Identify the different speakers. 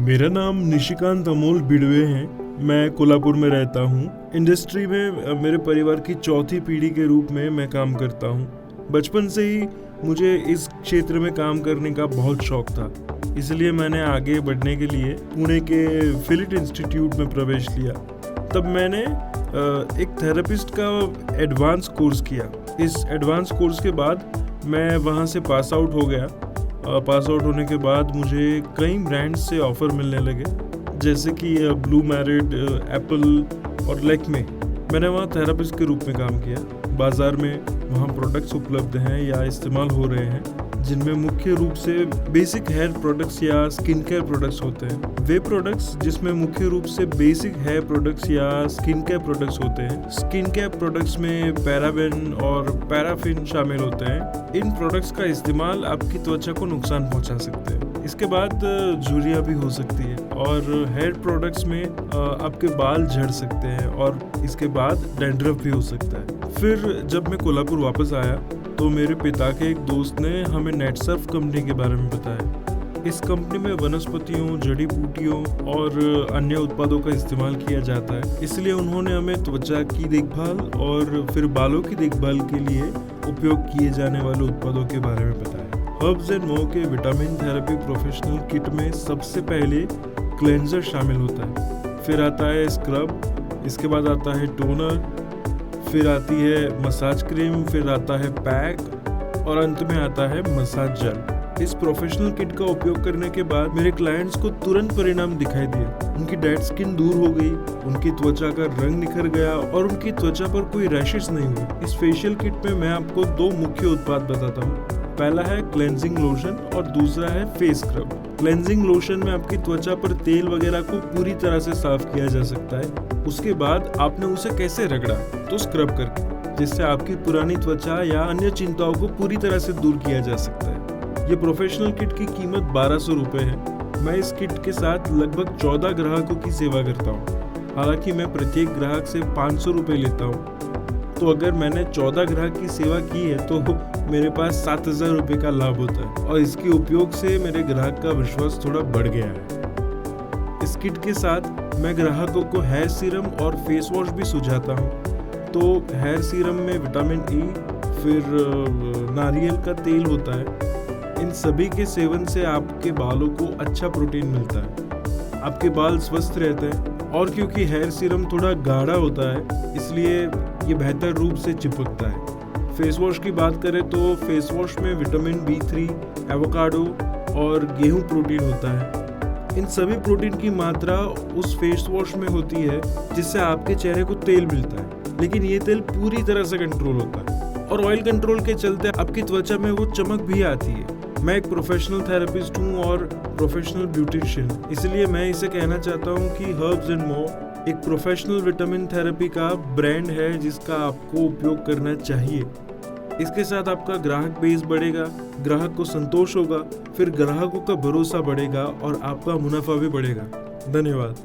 Speaker 1: मेरा नाम निशिकांत अमोल बिड़वे है। मैं कोल्हापुर में रहता हूँ। इंडस्ट्री में मेरे परिवार की चौथी पीढ़ी के रूप में मैं काम करता हूँ। बचपन से ही मुझे इस क्षेत्र में काम करने का बहुत शौक था, इसलिए मैंने आगे बढ़ने के लिए पुणे के फिलिट इंस्टीट्यूट में प्रवेश लिया। तब मैंने एक थेरेपिस्ट का एडवांस कोर्स किया। इस एडवांस कोर्स के बाद मैं वहाँ से पास आउट हो गया। पास आउट होने के बाद मुझे कई ब्रांड्स से ऑफ़र मिलने लगे, जैसे कि ब्लू मैरिड, एप्पल और लैक्मे। मैंने वहाँ थेरेपिस्ट के रूप में काम किया। बाज़ार में वहाँ प्रोडक्ट्स उपलब्ध हैं या इस्तेमाल हो रहे हैं, जिनमें मुख्य रूप से बेसिक हेयर प्रोडक्ट्स या स्किन केयर प्रोडक्ट्स होते हैं। वे प्रोडक्ट्स जिसमें मुख्य रूप से बेसिक हेयर प्रोडक्ट्स या स्किन केयर प्रोडक्ट्स होते हैं। स्किन केयर प्रोडक्ट्स में पैराबेन और पैराफिन शामिल होते हैं। इन प्रोडक्ट्स का इस्तेमाल आपकी त्वचा को नुकसान पहुंचा सकते हैं। इसके बाद झुर्रियाँ भी हो सकती है और हेयर प्रोडक्ट्स में आपके बाल झड़ सकते हैं और इसके बाद डैंड्रफ भी हो सकता है। फिर जब मैं कोल्हापुर वापस आया तो मेरे पिता के एक दोस्त ने हमें नेटसर्फ कंपनी के बारे में बताया। इस कंपनी में वनस्पतियों, जड़ी बूटियों और अन्य उत्पादों का इस्तेमाल किया जाता है, इसलिए उन्होंने हमें त्वचा की देखभाल और फिर बालों की देखभाल के लिए उपयोग किए जाने वाले उत्पादों के बारे में बताया। हर्ब्स एंड मो के विटामिन थेरेपी प्रोफेशनल किट में सबसे पहले क्लेंजर शामिल होता है, फिर आता है स्क्रब, इसके बाद आता है टोनर, फिर आती है मसाज क्रीम, फिर आता है पैक और अंत में आता है मसाज जेल। इस प्रोफेशनल किट का उपयोग करने के बाद मेरे क्लाइंट्स को तुरंत परिणाम दिखाई दिए। उनकी डेड स्किन दूर हो गई, उनकी त्वचा का रंग निखर गया और उनकी त्वचा पर कोई रैशेस नहीं हुए। इस फेशियल किट में मैं आपको दो मुख्य उत्पाद बताता हूँ। पहला है क्लेंजिंग लोशन और दूसरा है फेस स्क्रब। क्लेंजिंग लोशन में आपकी त्वचा पर तेल वगैरह को पूरी तरह से साफ किया जा सकता है। उसके बाद आपने उसे कैसे रगड़ा, तो स्क्रब करके, जिससे आपकी पुरानी त्वचा या अन्य चिंताओं को पूरी तरह से दूर किया जा सकता है। ये प्रोफेशनल किट की कीमत 1200 रुपये है। मैं इस किट के साथ लगभग 14 ग्राहकों की सेवा करता हूँ। हालांकि मैं प्रत्येक ग्राहक से 500 रुपये लेता हूँ, तो अगर मैंने 14 ग्राहक की सेवा की है तो मेरे पास 7000 रुपये का लाभ होता है और इसके उपयोग से मेरे ग्राहक का विश्वास थोड़ा बढ़ गया है। इस किट के साथ मैं ग्राहकों को हेयर सीरम और फेस वॉश भी सुझाता हूँ। तो हेयर सीरम में विटामिन ई, फिर नारियल का तेल होता है। इन सभी के सेवन से आपके बालों को अच्छा प्रोटीन मिलता है, आपके बाल स्वस्थ रहते हैं और क्योंकि हेयर सीरम थोड़ा गाढ़ा होता है, इसलिए ये बेहतर रूप से चिपकता है। फेस वॉश की बात करें तो फेस वॉश में विटामिन B3, एवोकाडो और गेहूं प्रोटीन होता है। इन सभी प्रोटीन की मात्रा उस फेस वॉश में होती है जिससे आपके चेहरे को तेल मिलता है, लेकिन ये तेल पूरी तरह से कंट्रोल होता है और ऑयल कंट्रोल के चलते आपकी त्वचा में वो चमक भी आती है। मैं एक प्रोफेशनल थेरेपिस्ट हूँ और प्रोफेशनल ब्यूटिशियन, इसलिए मैं इसे कहना चाहता हूँ कि हर्ब्स एंड मो एक प्रोफेशनल विटामिन थेरेपी का ब्रांड है जिसका आपको उपयोग करना चाहिए। इसके साथ आपका ग्राहक बेस बढ़ेगा, ग्राहक को संतोष होगा, फिर ग्राहकों का भरोसा बढ़ेगा और आपका मुनाफा भी बढ़ेगा। धन्यवाद।